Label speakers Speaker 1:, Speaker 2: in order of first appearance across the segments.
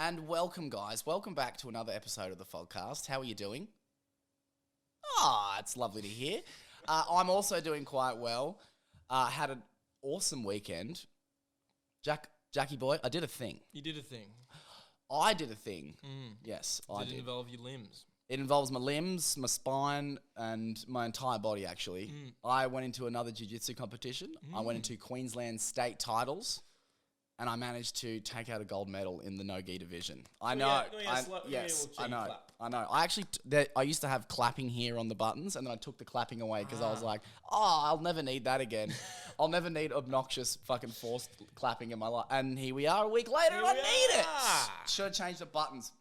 Speaker 1: And welcome, guys. Welcome back to another episode of the Fogcast. How are you doing? It's lovely to hear. I'm also doing quite well. Had an awesome weekend. Jackie boy, I did a thing.
Speaker 2: You did a thing.
Speaker 1: I did a thing. Yes, I did.
Speaker 2: Did it involve your limbs?
Speaker 1: It involves my limbs, my spine, and my entire body, actually. I went into another Jiu Jitsu competition. I went into Queensland state titles, and I managed to take out a gold medal in the no-gi division. I know. Yes, I know. I know. I actually, I used to have clapping here on the buttons, and then I took the clapping away because I was like, I'll never need that again. I'll never need obnoxious fucking forced clapping in my life. And here we are a week later, and I need it. Should have changed the buttons.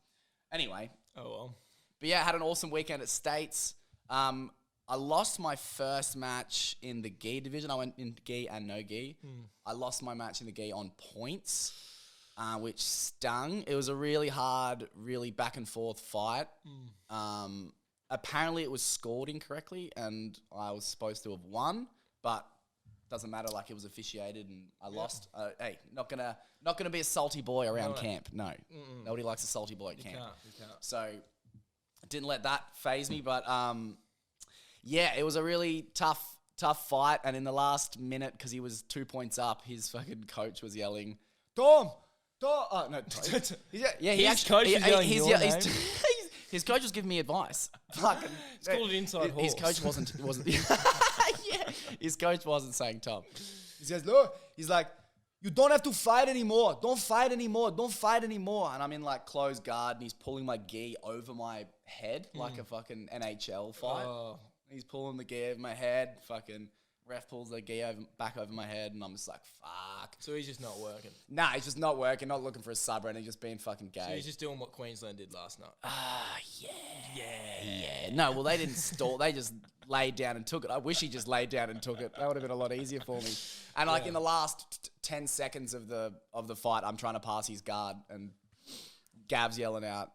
Speaker 1: Anyway.
Speaker 2: Oh, well.
Speaker 1: But yeah, I had an awesome weekend at States. I lost my first match in the gi division. I went in gi and no gi. I lost my match in the gi on points, which stung. It was a really hard, really back and forth fight. Apparently it was scored incorrectly and I was supposed to have won, but doesn't matter. Like, it was officiated and I lost. Hey, not gonna be a salty boy around camp. No, nobody likes a salty boy at camp.
Speaker 2: You can't.
Speaker 1: So didn't let that faze me, but yeah, it was a really tough fight. And in the last minute, because he was 2 points up, his fucking coach was yelling, Tom! Oh, no. Yeah,
Speaker 2: His coach was yelling your name?
Speaker 1: His coach was giving me advice. Fucking,
Speaker 2: it's called an inside horse.
Speaker 1: His coach wasn't yeah, his coach wasn't saying Tom. He says, look, he's like, you don't have to fight anymore. Don't fight anymore. Don't fight anymore. And I'm in like closed guard and he's pulling my gi over my head like a fucking NHL fight. Oh. He's pulling the gi over my head. Fucking ref pulls the gi back over my head and I'm just like, fuck.
Speaker 2: So he's just not working?
Speaker 1: Nah, he's just not working. Not looking for a sub or anything. Just being fucking gay.
Speaker 2: So he's just doing what Queensland did last night?
Speaker 1: Yeah. No, well, they didn't stall. They just laid down and took it. I wish he just laid down and took it. That would have been a lot easier for me. And like in the last 10 seconds of the fight, I'm trying to pass his guard and Gav's yelling out,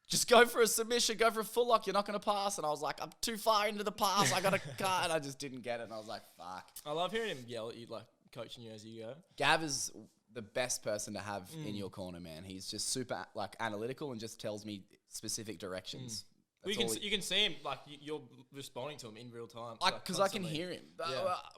Speaker 1: just go for a submission, go for a full lock, you're not going to pass. And I was like, I'm too far into the pass, I got to cut. And I just didn't get it. And I was like, fuck.
Speaker 2: I love hearing him yell at you, like coaching you as you go.
Speaker 1: Gav is the best person to have in your corner, man. He's just super like analytical and just tells me specific directions.
Speaker 2: Well, you can see him, like you're responding to him in real time.
Speaker 1: Because I can hear him.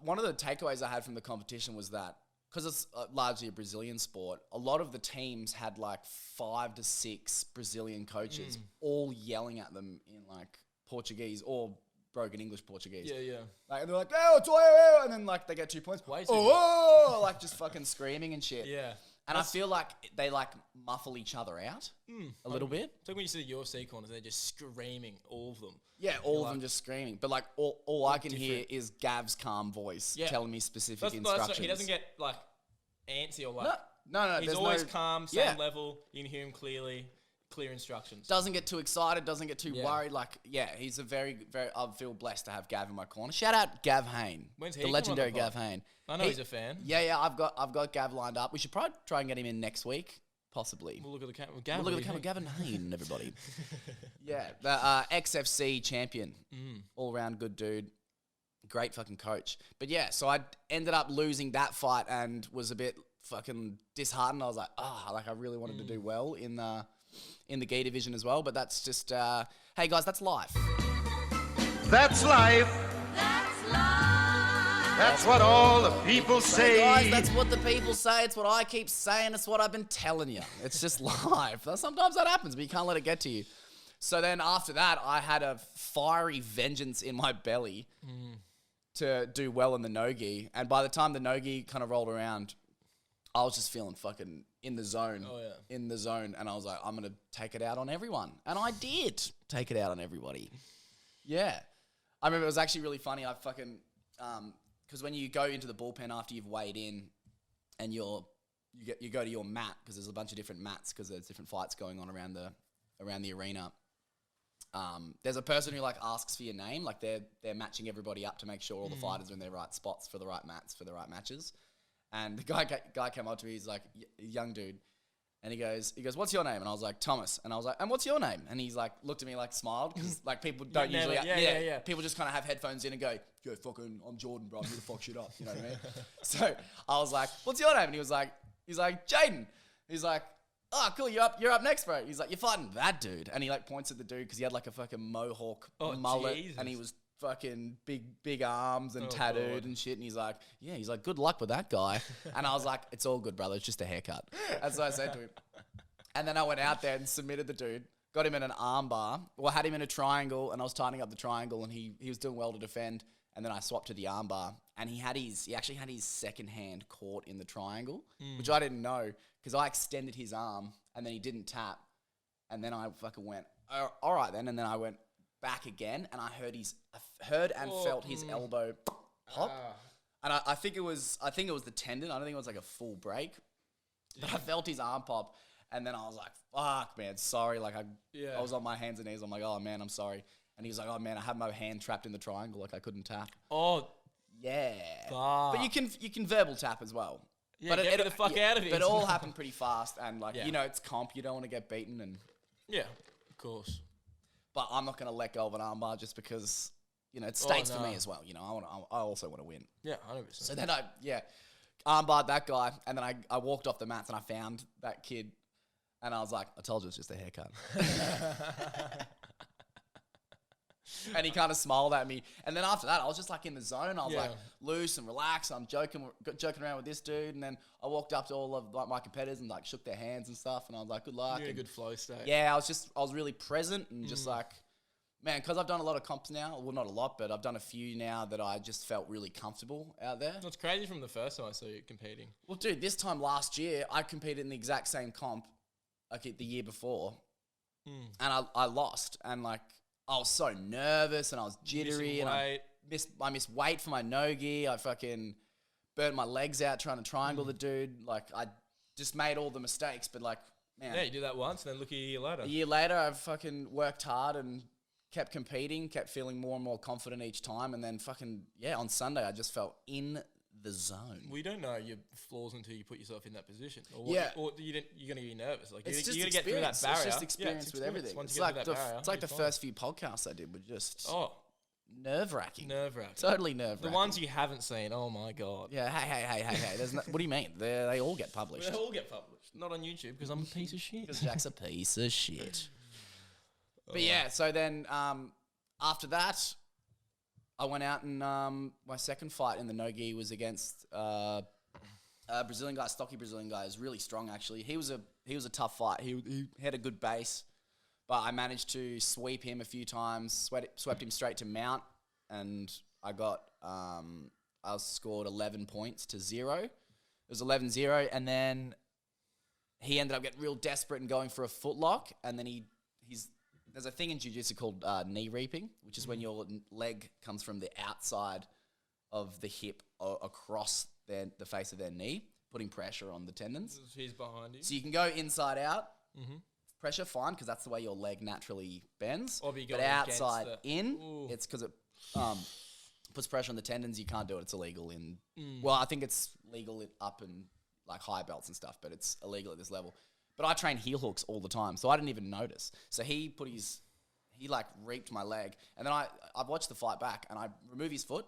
Speaker 1: One of the takeaways I had from the competition was that, because it's largely a Brazilian sport, a lot of the teams had like 5 to 6 Brazilian coaches all yelling at them in like Portuguese or broken English Portuguese.
Speaker 2: Yeah.
Speaker 1: Like, and they're like, oh, and then like they get 2 points. Like just fucking screaming and shit.
Speaker 2: Yeah.
Speaker 1: And I feel like they like muffle each other out a little bit.
Speaker 2: It's like when you see the UFC corners, they're just screaming, all of them.
Speaker 1: Yeah, all of them just screaming. But like all I can hear is Gav's calm voice telling me specific instructions.
Speaker 2: He doesn't get like antsy or like...
Speaker 1: No.
Speaker 2: He's always calm, same level. You can hear him clearly. Clear instructions.
Speaker 1: Doesn't get too excited, doesn't get too worried. Like, he's a very, very... I feel blessed to have Gav in my corner. Shout out Gav Hain.
Speaker 2: When's he
Speaker 1: the legendary Gav Hain.
Speaker 2: I know he's a fan.
Speaker 1: Yeah, I've got Gav lined up. We should probably try and get him in next week, possibly.
Speaker 2: We'll look at the camera.
Speaker 1: We'll look at the camera. Gavin Hain, everybody. Yeah, the XFC champion. All-round good dude. Great fucking coach. But yeah, so I ended up losing that fight and was a bit fucking disheartened. I was like, I really wanted to do well in the gi division as well, but that's just, hey guys, that's life.
Speaker 3: That's life.
Speaker 4: That's life.
Speaker 3: That's what all the people say.
Speaker 1: Hey guys, that's what the people say. It's what I keep saying. It's what I've been telling you. It's just life. Sometimes that happens, but you can't let it get to you. So then after that, I had a fiery vengeance in my belly to do well in the no-gi. And by the time the no-gi kind of rolled around, I was just feeling fucking in the zone.
Speaker 2: Oh, yeah.
Speaker 1: In the zone. And I was like, I'm going to take it out on everyone. And I did take it out on everybody. Yeah. I remember it was actually really funny. I fucking... because when you go into the bullpen after you've weighed in and you go to your mat, because there's a bunch of different mats because there's different fights going on around the arena. There's a person who like asks for your name. Like they're matching everybody up to make sure all the fighters are in their right spots for the right mats, for the right matches. And the guy came up to me, he's like, a young dude. And he goes, what's your name? And I was like, Thomas. And I was like, and what's your name? And he's like, looked at me like smiled. Because like people don't usually, people just kind of have headphones in and go, yo, fucking, I'm Jordan, bro. I'm here to fuck shit up. You know what I mean? So I was like, what's your name? And he's like, Jaden. He's like, oh, cool, you're up next, bro. He's like, you're fighting that dude. And he like points at the dude because he had like a fucking mohawk mullet.
Speaker 2: Jesus.
Speaker 1: And he was fucking big arms and
Speaker 2: Oh,
Speaker 1: tattooed
Speaker 2: God.
Speaker 1: and shit. And he's like, good luck with that guy. And I was like, it's all good, brother. It's just a haircut. That's what I said to him. And then I went out there and submitted the dude. Got him in an arm bar. Well, had him in a triangle, and I was tightening up the triangle, and he was doing well to defend. And then I swapped to the arm bar, and he actually had his second hand caught in the triangle, which I didn't know because I extended his arm, and then he didn't tap, and then I fucking went, all right then, and then I went back again, and I heard and felt his elbow pop, and I think it was the tendon. I don't think it was like a full break, but I felt his arm pop. And then I was like, fuck, man, sorry. Like, I was on my hands and knees. I'm like, oh, man, I'm sorry. And he was like, oh, man, I had my hand trapped in the triangle. Like, I couldn't tap.
Speaker 2: Oh,
Speaker 1: Yeah.
Speaker 2: fuck.
Speaker 1: But you can verbal tap as well.
Speaker 2: Yeah,
Speaker 1: but
Speaker 2: get me the fuck out of here.
Speaker 1: But it all happened pretty fast. And, like,
Speaker 2: Yeah.
Speaker 1: you know, it's comp. You don't want to get beaten.
Speaker 2: Yeah, of course.
Speaker 1: But I'm not going to let go of an armbar just because, you know, it's stakes for me
Speaker 2: no.
Speaker 1: as well. You know, I also want to win.
Speaker 2: Yeah, 100%.
Speaker 1: So then armbarred that guy. And then I walked off the mats and I found that kid. And I was like, I told you it's just a haircut. And he kind of smiled at me. And then after that, I was just like in the zone. I was like loose and relaxed. I'm joking around with this dude. And then I walked up to all of like my competitors and like shook their hands and stuff. And I was like, good luck.
Speaker 2: You're in a
Speaker 1: and
Speaker 2: good flow state.
Speaker 1: yeah, I was really present and just like, man, because I've done a lot of comps now. Well, not a lot, but I've done a few now that I just felt really comfortable out there.
Speaker 2: It's crazy from the first time I saw you competing.
Speaker 1: Well, dude, this time last year, I competed in the exact same comp like the year before. And I lost. And like, I was so nervous and I was jittery.
Speaker 2: Missing
Speaker 1: And
Speaker 2: weight.
Speaker 1: I missed weight for my no-gi. I fucking burnt my legs out trying to triangle the dude. Like, I just made all the mistakes. But like, man.
Speaker 2: Yeah, you do that once and then look at you later.
Speaker 1: A year later, I fucking worked hard and kept competing, kept feeling more and more confident each time. And then fucking, on Sunday, I just felt in the zone.
Speaker 2: We don't know your flaws until you put yourself in that position. Or
Speaker 1: Yeah.
Speaker 2: Or you're going to be nervous. Like,
Speaker 1: It's
Speaker 2: you're
Speaker 1: just
Speaker 2: going to get through that
Speaker 1: experience.
Speaker 2: barrier.
Speaker 1: It's just experience with everything.
Speaker 2: Once
Speaker 1: It's
Speaker 2: you get
Speaker 1: like
Speaker 2: through that barrier,
Speaker 1: it's like the
Speaker 2: you're fine.
Speaker 1: first few podcasts I did were just nerve-wracking.
Speaker 2: Nerve-wracking.
Speaker 1: Totally nerve-wracking.
Speaker 2: The ones you haven't seen, oh my God.
Speaker 1: Yeah, hey. There's no, what do you mean? They all get published.
Speaker 2: They all get published. Not on YouTube because I'm a piece of shit.
Speaker 1: Because Jack's a piece of shit. But yeah, so then after that, I went out and my second fight in the no-gi was against a Brazilian guy, stocky Brazilian guy. He was really strong, actually. He was a tough fight. He had a good base, but I managed to sweep him a few times, swept him straight to mount, and I was scored 11 points to 0. It was 11-0, and then he ended up getting real desperate and going for a footlock, and then there's a thing in Jiu Jitsu called knee reaping, which is when your leg comes from the outside of the hip across the face of their knee, putting pressure on the tendons.
Speaker 2: He's behind you.
Speaker 1: So you can go inside out, pressure fine, because that's the way your leg naturally bends.
Speaker 2: Or be
Speaker 1: but
Speaker 2: going
Speaker 1: outside
Speaker 2: against
Speaker 1: in,
Speaker 2: Ooh.
Speaker 1: it's because it puts pressure on the tendons. You can't do it. It's illegal in. Well, I think it's legal up in like high belts and stuff, but it's illegal at this level. But I train heel hooks all the time, so I didn't even notice. So he like reaped my leg, and then I watched the fight back, and I remove his foot,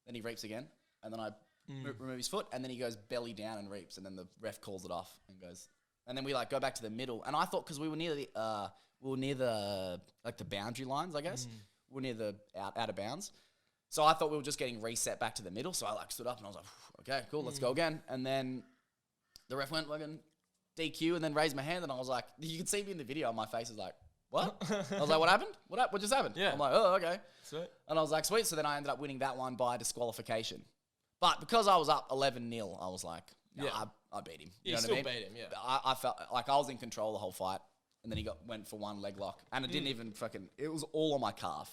Speaker 1: then he reaps again, and then I remove his foot, and then he goes belly down and reaps, and then the ref calls it off and goes, and then we like go back to the middle, and I thought because we were near the like the boundary lines, I guess, we were near the out of bounds, so I thought we were just getting reset back to the middle, so I like stood up and I was like, okay, cool, let's go again, and then the ref went fucking DQ and then raised my hand, and I was like, you can see me in the video, my face is like, what? I was like, what happened? What just happened?
Speaker 2: Yeah.
Speaker 1: I'm like, oh, okay.
Speaker 2: Sweet.
Speaker 1: And I was like, sweet. So then I ended up winning that one by disqualification. But because I was up 11-0, I was like, I beat him. You know
Speaker 2: still
Speaker 1: what I mean?
Speaker 2: beat him, yeah.
Speaker 1: I felt like I was in control the whole fight, and then he went for one leg lock, and it didn't even it was all on my calf.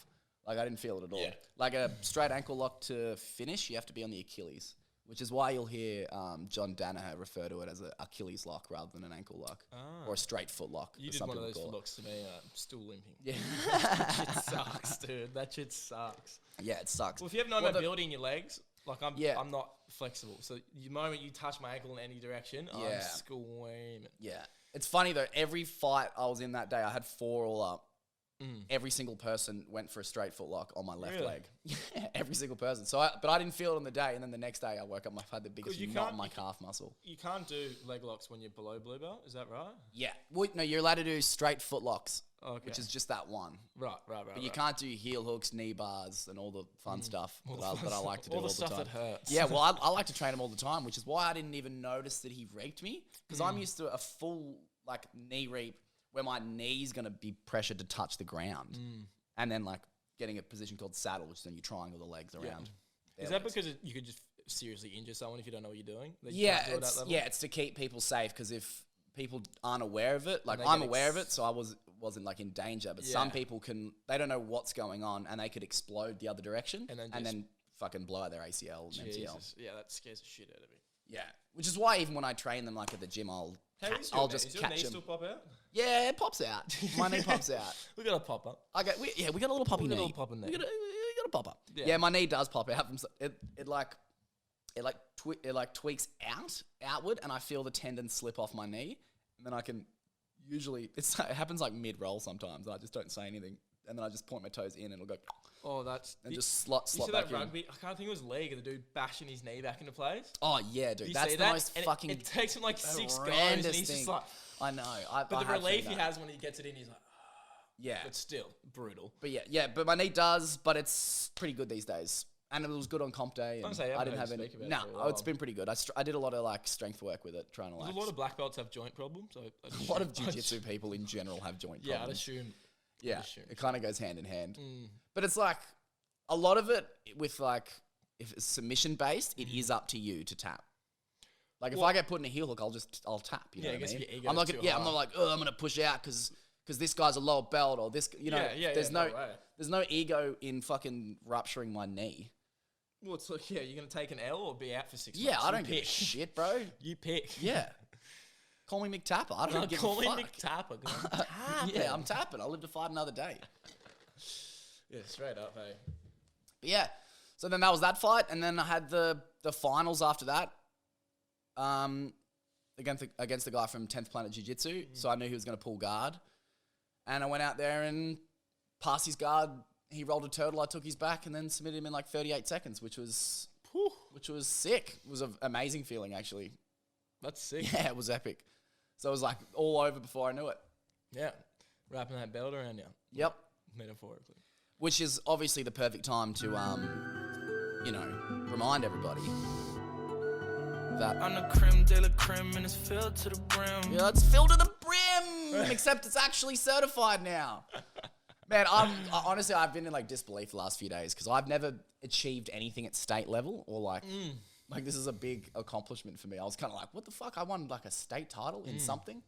Speaker 1: Like, I didn't feel it at all.
Speaker 2: Yeah.
Speaker 1: Like a straight ankle lock to finish, you have to be on the Achilles, which is why you'll hear John Danaher refer to it as an Achilles lock rather than an ankle lock or a straight foot lock.
Speaker 2: You
Speaker 1: as
Speaker 2: did
Speaker 1: some
Speaker 2: one of
Speaker 1: people
Speaker 2: those
Speaker 1: call it.
Speaker 2: looks to me. I'm still limping.
Speaker 1: Yeah.
Speaker 2: That shit sucks, dude. That shit sucks.
Speaker 1: Yeah, it sucks.
Speaker 2: Well, if you have no mobility in your legs, like I'm not flexible. So the moment you touch my ankle in any direction, I'm screaming.
Speaker 1: Yeah. It's funny though, every fight I was in that day, I had 4 all up. every single person went for a straight foot lock on my left
Speaker 2: Really?
Speaker 1: leg. Yeah, every single person. But I didn't feel it on the day, and then the next day I woke up, I had the biggest knot in my calf muscle.
Speaker 2: You can't do leg locks when you're below blue belt. Is that right?
Speaker 1: Yeah. Well, no, you're allowed to do straight foot locks,
Speaker 2: Okay.
Speaker 1: which is just that one.
Speaker 2: Right.
Speaker 1: But you can't do heel hooks, knee bars, and all the fun stuff that I like to do
Speaker 2: all
Speaker 1: all
Speaker 2: the
Speaker 1: the time.
Speaker 2: stuff that hurts.
Speaker 1: Yeah, well, I like to train them all the time, which is why I didn't even notice that he raped me, because I'm used to a full like knee reap where my knee's gonna be pressured to touch the ground, and then like getting a position called saddle, which then you triangle the legs around.
Speaker 2: Is that because you could just seriously injure someone if you don't know what you're doing? That you
Speaker 1: Yeah,
Speaker 2: can't do at that level?
Speaker 1: it's to keep people safe, because if people aren't aware of it, like
Speaker 2: they
Speaker 1: I'm
Speaker 2: get
Speaker 1: aware of it, so I wasn't like in danger, but some people they don't know what's going on, and they could explode the other direction and then fucking blow out their ACL and MCL.
Speaker 2: Jesus. Yeah, that scares the shit out of me.
Speaker 1: Yeah, which is why even when I train them like at the gym, I'll just
Speaker 2: Does your
Speaker 1: catch
Speaker 2: knee
Speaker 1: them.
Speaker 2: still pop out?
Speaker 1: Yeah, it pops out. My knee pops out.
Speaker 2: We got a pop up.
Speaker 1: We got a little poppy
Speaker 2: We
Speaker 1: knee.
Speaker 2: got a little popping knee.
Speaker 1: We got a pop up.
Speaker 2: Yeah.
Speaker 1: Yeah, my knee does pop out. It tweaks outward, and I feel the tendon slip off my knee, and then I can usually it happens like mid roll sometimes. And I just don't say anything, and then I just point my toes in, and it'll go.
Speaker 2: Oh, that's...
Speaker 1: And just slot
Speaker 2: You see
Speaker 1: back
Speaker 2: that
Speaker 1: in.
Speaker 2: rugby? I can't think it was league of the dude bashing his knee back into place.
Speaker 1: Oh yeah, dude,
Speaker 2: You
Speaker 1: that's
Speaker 2: see
Speaker 1: the
Speaker 2: that?
Speaker 1: most
Speaker 2: And
Speaker 1: fucking.
Speaker 2: It takes him like 6 goes, and
Speaker 1: horrendous
Speaker 2: he's
Speaker 1: thing.
Speaker 2: just like...
Speaker 1: I know.
Speaker 2: But the relief he has when he gets it in, he's like...
Speaker 1: Yeah.
Speaker 2: But still, brutal.
Speaker 1: But but my knee does, but it's pretty good these days. And it was good on comp day. And
Speaker 2: I
Speaker 1: I didn't have any.
Speaker 2: speak about it
Speaker 1: No,
Speaker 2: for a while.
Speaker 1: it's been pretty good. I did a lot of like strength work with it, trying to like.
Speaker 2: A lot of black belts have joint problems.
Speaker 1: A lot of jiu-jitsu people in general have joint
Speaker 2: Yeah, I'd
Speaker 1: problems.
Speaker 2: assume.
Speaker 1: Yeah,
Speaker 2: assume.
Speaker 1: it kind of goes hand in hand. But it's like a lot of it with like if it's submission based, it is up to you to tap. Like if I get put in a heel hook, I'll tap. You know what I
Speaker 2: guess
Speaker 1: mean?
Speaker 2: your ego
Speaker 1: I'm not
Speaker 2: is
Speaker 1: gonna,
Speaker 2: too
Speaker 1: I'm
Speaker 2: high.
Speaker 1: not like I'm gonna push out because this guy's a lower belt or this. You know, there's
Speaker 2: no way.
Speaker 1: there's no ego in fucking rupturing my knee.
Speaker 2: Well, it's like, you're going to take an L or be out for 6 months?
Speaker 1: Yeah, I
Speaker 2: You
Speaker 1: don't give a
Speaker 2: pick.
Speaker 1: shit, bro.
Speaker 2: You pick.
Speaker 1: Yeah. Call me McTapper. I don't give
Speaker 2: Call
Speaker 1: a
Speaker 2: me
Speaker 1: fuck.
Speaker 2: McTapper. 'cause I'm tapping.
Speaker 1: Yeah, I'm tapping. I'll live to fight another day.
Speaker 2: Yeah, straight up, hey.
Speaker 1: But yeah. So then that was that fight, and then I had the finals after that. Against the guy from 10th Planet Jiu-Jitsu. So I knew he was going to pull guard. And I went out there and passed his guard. He rolled a turtle. I took his back and then submitted him in like 38 seconds, which was sick. It was an amazing feeling, actually.
Speaker 2: That's sick.
Speaker 1: Yeah, it was epic. So it was like all over before I knew it.
Speaker 2: Yeah. Wrapping that belt around you.
Speaker 1: Yep.
Speaker 2: Metaphorically.
Speaker 1: Which is obviously the perfect time to, remind everybody that
Speaker 5: I'm the creme de la creme and it's filled to the brim.
Speaker 1: yeah, it's filled to the brim, except it's actually certified now. Man, honestly, I've been in like disbelief the last few days because I've never achieved anything at state level or like this is a big accomplishment for me. I was kind of like, what the fuck? I won like a state title in something.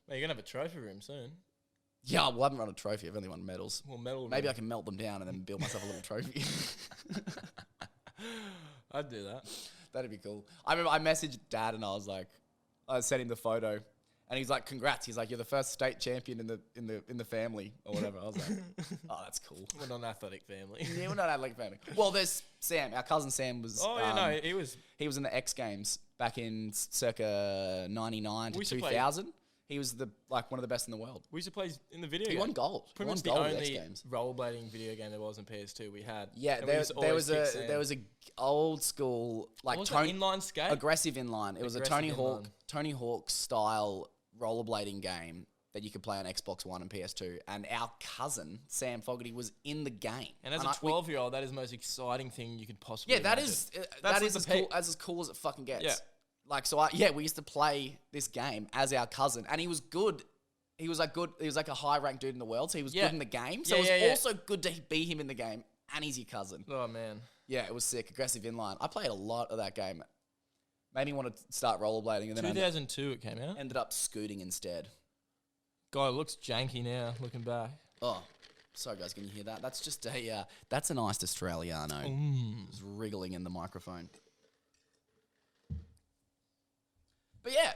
Speaker 2: Well, you're going to have a trophy room soon.
Speaker 1: Yeah, well, I haven't run a trophy. I've only won medals.
Speaker 2: Well, medal
Speaker 1: Maybe
Speaker 2: room.
Speaker 1: I can melt them down and then build myself a little trophy.
Speaker 2: I'd do that.
Speaker 1: That'd be cool. I remember I messaged Dad and I sent him the photo, and he's like, "Congrats!" He's like, "You're the first state champion in the family or whatever." I was like, "Oh, that's cool."
Speaker 2: We're not an athletic family.
Speaker 1: Yeah, we're not athletic family. Well, there's Sam. Our cousin Sam was.
Speaker 2: Oh, yeah, no, he was...
Speaker 1: He was in the X Games back in circa 99 to
Speaker 2: We used to play-
Speaker 1: 2000. He was one of the best in the world.
Speaker 2: We used to play in the video
Speaker 1: He
Speaker 2: game.
Speaker 1: won gold. He
Speaker 2: Pretty
Speaker 1: won
Speaker 2: much the
Speaker 1: gold at X
Speaker 2: only
Speaker 1: Games.
Speaker 2: rollerblading video game there was in PS2 we had.
Speaker 1: Yeah,
Speaker 2: And we
Speaker 1: there
Speaker 2: used to
Speaker 1: was
Speaker 2: always kick
Speaker 1: a
Speaker 2: Sam.
Speaker 1: old school like
Speaker 2: What was that, inline skate?
Speaker 1: aggressive inline. It was a
Speaker 2: Aggressive
Speaker 1: Tony Hawk style rollerblading game that you could play on Xbox One and PS2. And our cousin Sam Fogarty was in the game.
Speaker 2: And as a 12-year-old, that is the most exciting thing you could possibly
Speaker 1: yeah, that
Speaker 2: imagine.
Speaker 1: is
Speaker 2: That's
Speaker 1: as
Speaker 2: like
Speaker 1: cool as cool as it fucking gets.
Speaker 2: Yeah.
Speaker 1: Like we used to play this game as our cousin, and he was good. He was good. He was like a high ranked dude in the world, so he was good in the game. So
Speaker 2: Yeah,
Speaker 1: it was
Speaker 2: yeah.
Speaker 1: also good to be him in the game, and he's your cousin.
Speaker 2: Oh, man.
Speaker 1: Yeah, it was sick. Aggressive inline. I played a lot of that game. Made me want to start rollerblading, and then I
Speaker 2: 2002 it came out.
Speaker 1: ended up scooting instead.
Speaker 2: God, it looks janky now, looking back.
Speaker 1: Oh, sorry guys, can you hear that? That's just that's an iced Australiano. It's wriggling in the microphone. But yeah,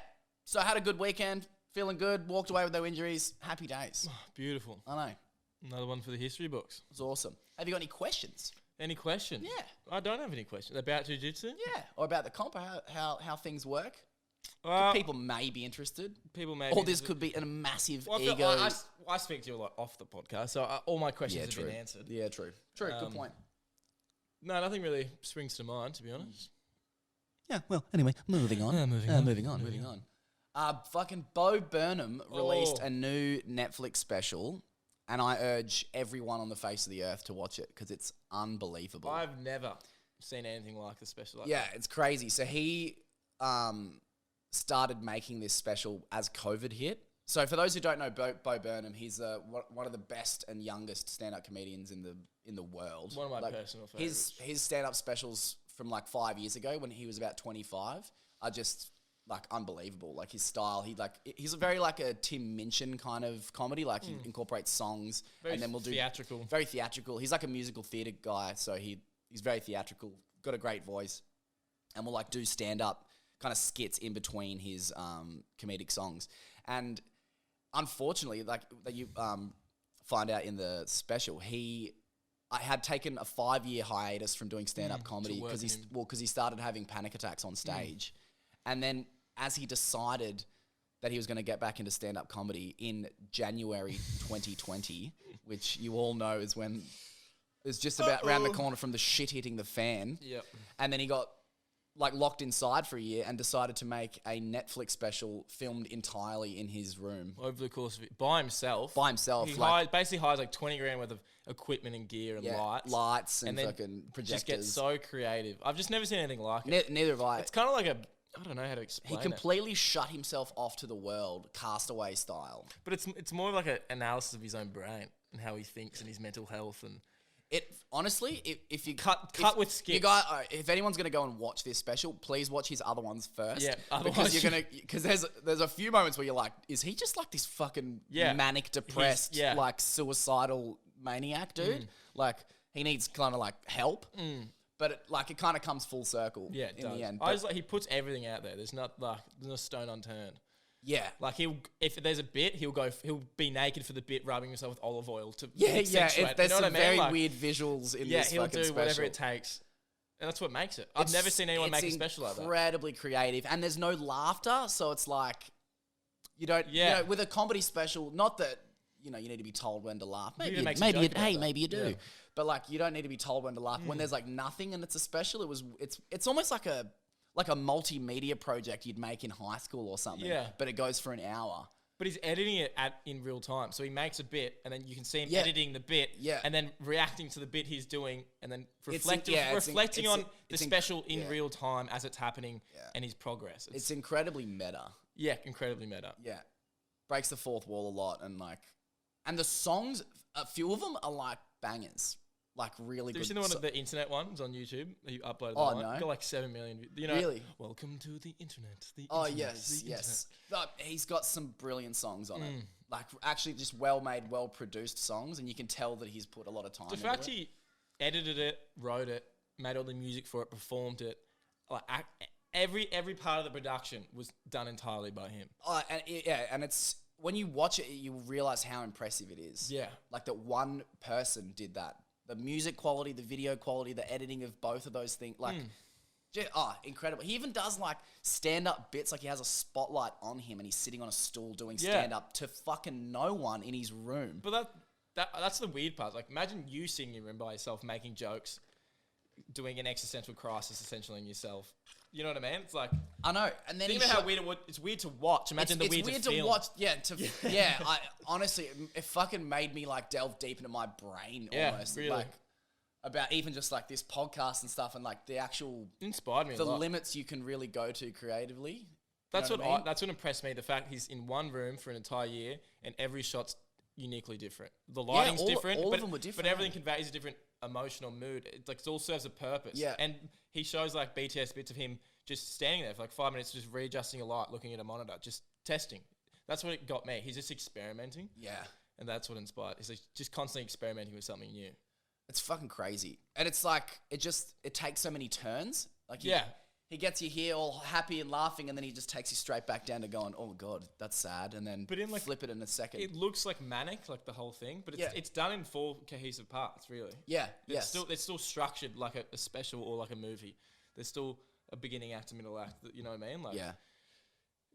Speaker 1: so I had a good weekend, feeling good, walked away with no injuries, happy days.
Speaker 2: Beautiful.
Speaker 1: I know, it
Speaker 2: Another one for the history books.
Speaker 1: was awesome. Have you got any questions?
Speaker 2: Any questions?
Speaker 1: Yeah.
Speaker 2: I don't have any questions. About jiu-jitsu?
Speaker 1: Yeah, or about the comp, or how things work? People may be interested.
Speaker 2: People may.
Speaker 1: Or this could be a massive
Speaker 2: I
Speaker 1: ego.
Speaker 2: I speak to you a lot off the podcast, so all my questions have been answered.
Speaker 1: Yeah, true. True, good point.
Speaker 2: No, nothing really springs to mind, to be honest.
Speaker 1: Yeah, well, anyway, moving on. Moving on. Fucking Bo Burnham released a new Netflix special, and I urge everyone on the face of the earth to watch it because it's unbelievable.
Speaker 2: I've never seen anything like the special.
Speaker 1: It's crazy. So he started making this special as COVID hit. So for those who don't know Bo Burnham, he's one of the best and youngest stand-up comedians in the world.
Speaker 2: One of my personal favorites.
Speaker 1: His stand-up specials from like 5 years ago when he was about 25 are just like unbelievable. Like his style, he's a very like a Tim Minchin kind of comedy. Like he incorporates songs and then we'll do
Speaker 2: theatrical.
Speaker 1: Very theatrical. He's like a musical theater guy, so he's very theatrical. Got a great voice, and we'll like do stand-up kind of skits in between his comedic songs. And unfortunately, like that you find out in the special, I had taken a 5-year hiatus from doing stand-up comedy because he started having panic attacks on stage. And then as he decided that he was going to get back into stand-up comedy in January 2020, which you all know is when it's just about around the corner from the shit hitting the fan.
Speaker 2: Yep.
Speaker 1: And then he got like locked inside for a year and decided to make a Netflix special filmed entirely in his room.
Speaker 2: Over the course of it, by himself.
Speaker 1: He
Speaker 2: basically hires like 20 grand worth of equipment and gear and
Speaker 1: lights and
Speaker 2: then
Speaker 1: fucking projectors.
Speaker 2: Just gets so creative. I've just never seen anything like it.
Speaker 1: Neither have I.
Speaker 2: It's kind of like I don't know how to explain
Speaker 1: He completely shut himself off to the world, Castaway style.
Speaker 2: But it's more like an analysis of his own brain and how he thinks and his mental health and...
Speaker 1: It honestly, if you
Speaker 2: cut with skits,
Speaker 1: you guys, if anyone's gonna go and watch this special, please watch his other ones first.
Speaker 2: Yeah,
Speaker 1: because there's a few moments where you're like, is he just like this fucking manic depressed like suicidal maniac dude? Like he needs kind of like help, but it kind of comes full circle.
Speaker 2: Yeah,
Speaker 1: in the end.
Speaker 2: I was like, he puts everything out there. There's no stone unturned.
Speaker 1: Yeah,
Speaker 2: like if there's a bit, he'll be naked for the bit, rubbing himself with olive oil to
Speaker 1: there's some very weird visuals in this.
Speaker 2: Yeah, he'll do
Speaker 1: special.
Speaker 2: Whatever it takes, and that's what makes it. I've never seen anyone make a special like that.
Speaker 1: Incredibly creative, and there's no laughter, so it's like you don't. Yeah, with a comedy special, not that you need to be told when to laugh. Maybe you do,
Speaker 2: Yeah.
Speaker 1: but like you don't need to be told when to laugh when there's like nothing and it's a special. It's almost like a multimedia project you'd make in high school or something.
Speaker 2: Yeah.
Speaker 1: But it goes for an hour.
Speaker 2: But he's editing it in real time. So he makes a bit and then you can see him editing the bit and then reacting to the bit he's doing and then reflecting on the special in real time as it's happening and his progress.
Speaker 1: It's incredibly meta.
Speaker 2: Yeah, incredibly meta.
Speaker 1: Yeah. Breaks the fourth wall a lot and the songs, a few of them are like bangers. Like really good.
Speaker 2: Have you seen the one of the internet ones on YouTube? You uploaded
Speaker 1: Oh,
Speaker 2: that one?
Speaker 1: no.
Speaker 2: Got like 7 million.
Speaker 1: Really?
Speaker 2: Welcome to the internet.
Speaker 1: Yes. But he's got some brilliant songs on it. Like actually just well-made, well-produced songs, and you can tell that he's put a lot of time into it.
Speaker 2: The fact he edited it, wrote it, made all the music for it, performed it, like every part of the production was done entirely by him.
Speaker 1: And it's when you watch it, you realize how impressive it is.
Speaker 2: Yeah.
Speaker 1: Like that one person did that. The music quality, the video quality, the editing of both of those things, incredible. He even does like stand-up bits, like he has a spotlight on him and he's sitting on a stool doing stand-up to fucking no one in his room.
Speaker 2: But that's the weird part. Like imagine you sitting in your room by yourself, making jokes, doing an existential crisis essentially in yourself. You know what I mean? It's like
Speaker 1: I know. And then
Speaker 2: think about how weird it's weird to watch. Imagine the weird to feel. It's weird to watch. Yeah, I honestly, it fucking made me like delve deep into my brain almost. Really.
Speaker 1: Like about even just like this podcast and stuff and like the actual
Speaker 2: inspired me.
Speaker 1: The limits you can really go to creatively.
Speaker 2: That's what impressed me. The fact he's in one room for an entire year and every shot's uniquely different. The lighting's different.
Speaker 1: All of them were different.
Speaker 2: But everything conveys a different emotional mood. It all serves a purpose.
Speaker 1: Yeah.
Speaker 2: And he shows like BTS bits of him just standing there for like 5 minutes, just readjusting a light, looking at a monitor, just testing. That's what it got me. He's just experimenting.
Speaker 1: Yeah.
Speaker 2: And that's what inspired. He's like just constantly experimenting with something new.
Speaker 1: It's fucking crazy. And it's like, it takes so many turns. Like he gets you here all happy and laughing, and then he just takes you straight back down to going, oh God, that's sad. And then flip it in a second.
Speaker 2: It looks like manic, like the whole thing, but it's done in 4 cohesive parts, really.
Speaker 1: Yeah,
Speaker 2: it's still structured like a special or like a movie. There's still a beginning act, a middle act, you know what I mean? Like,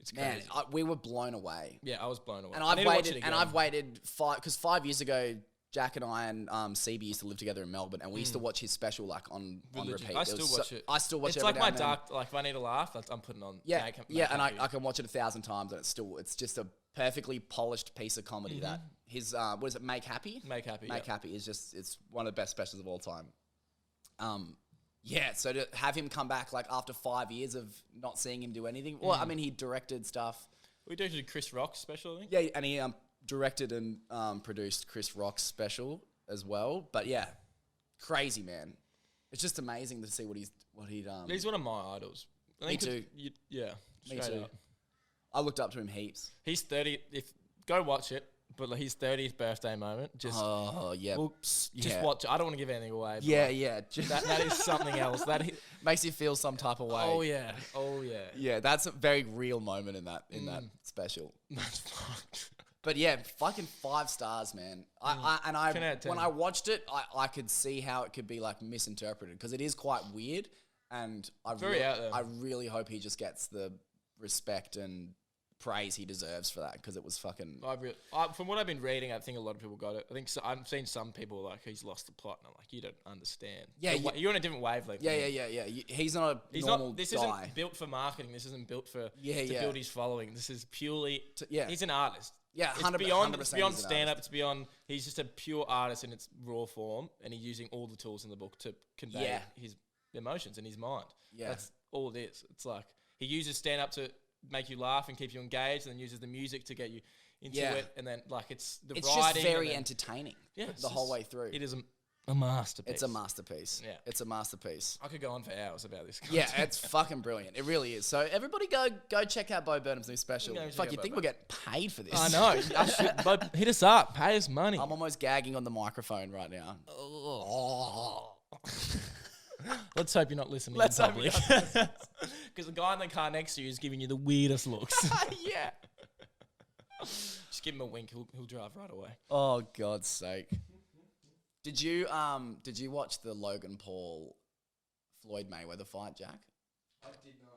Speaker 2: It's crazy.
Speaker 1: Man, we were blown away.
Speaker 2: Yeah, I was blown away.
Speaker 1: And I've waited 5 years ago. Jack and I and CB used to live together in Melbourne, and we used to watch his special like on repeat.
Speaker 2: I still watch it.
Speaker 1: I still watch it.
Speaker 2: It's like my dark. Like if I need to laugh, I'm putting on.
Speaker 1: Yeah, and I can watch it 1,000 times, and it's just a perfectly polished piece of comedy. That his what is it? Make Happy.
Speaker 2: Make Happy
Speaker 1: is just it's one of the best specials of all time. Yeah. So to have him come back like after 5 years of not seeing him do anything. Well, I mean, he directed stuff.
Speaker 2: We did Chris Rock's special, I think.
Speaker 1: Yeah, and he directed and produced Chris Rock's special as well. But yeah, crazy, man. It's just amazing to see what he done.
Speaker 2: He's one of my idols.
Speaker 1: Me too.
Speaker 2: Yeah,
Speaker 1: me too. Up. I looked up to him heaps.
Speaker 2: He's 30. Go watch it. But like his 30th birthday moment, just just watch it. I don't want to give anything away.
Speaker 1: Yeah.
Speaker 2: That is something else. That
Speaker 1: makes you feel some type of way.
Speaker 2: Oh yeah.
Speaker 1: Yeah, that's a very real moment in that special.
Speaker 2: That's fucked.
Speaker 1: But yeah, fucking 5 stars, man. When I watched it, I could see how it could be like misinterpreted because it is quite weird, and I really hope he just gets the respect and praise he deserves for that because it was fucking.
Speaker 2: From what I've been reading, I think a lot of people got it. I think I've seen some people like he's lost the plot, and I'm like, you don't understand. Yeah, you're on a different wavelength.
Speaker 1: Yeah. He's not a normal guy.
Speaker 2: This isn't built for marketing. This isn't built for to build his following. This is purely. He's an artist.
Speaker 1: Yeah, 100%.
Speaker 2: It's beyond stand-up. It's beyond. He's just a pure artist in its raw form, and he's using all the tools in the book to convey his emotions in his mind. Yeah, that's all it is. It's like he uses stand-up to make you laugh and keep you engaged, and then uses the music to get you into it, and then like it's writing. It's just
Speaker 1: very entertaining. Yeah, the whole way through.
Speaker 2: It is a masterpiece.
Speaker 1: It's a masterpiece. Yeah, it's a masterpiece.
Speaker 2: I could go on for hours about this.
Speaker 1: Yeah, it's fucking brilliant. It really is. So everybody go check out Bo Burnham's new special. Fuck, you think we'll get paid for this?
Speaker 2: I know. But hit us up. Pay us money.
Speaker 1: I'm almost gagging on the microphone right now.
Speaker 2: Let's hope you're not listening in public. Because the guy in the car next to you is giving you the weirdest looks.
Speaker 1: Yeah.
Speaker 2: Just give him a wink. He'll drive right away.
Speaker 1: Oh, God's sake. Did you watch the Logan Paul Floyd Mayweather fight, Jack?
Speaker 2: I did not.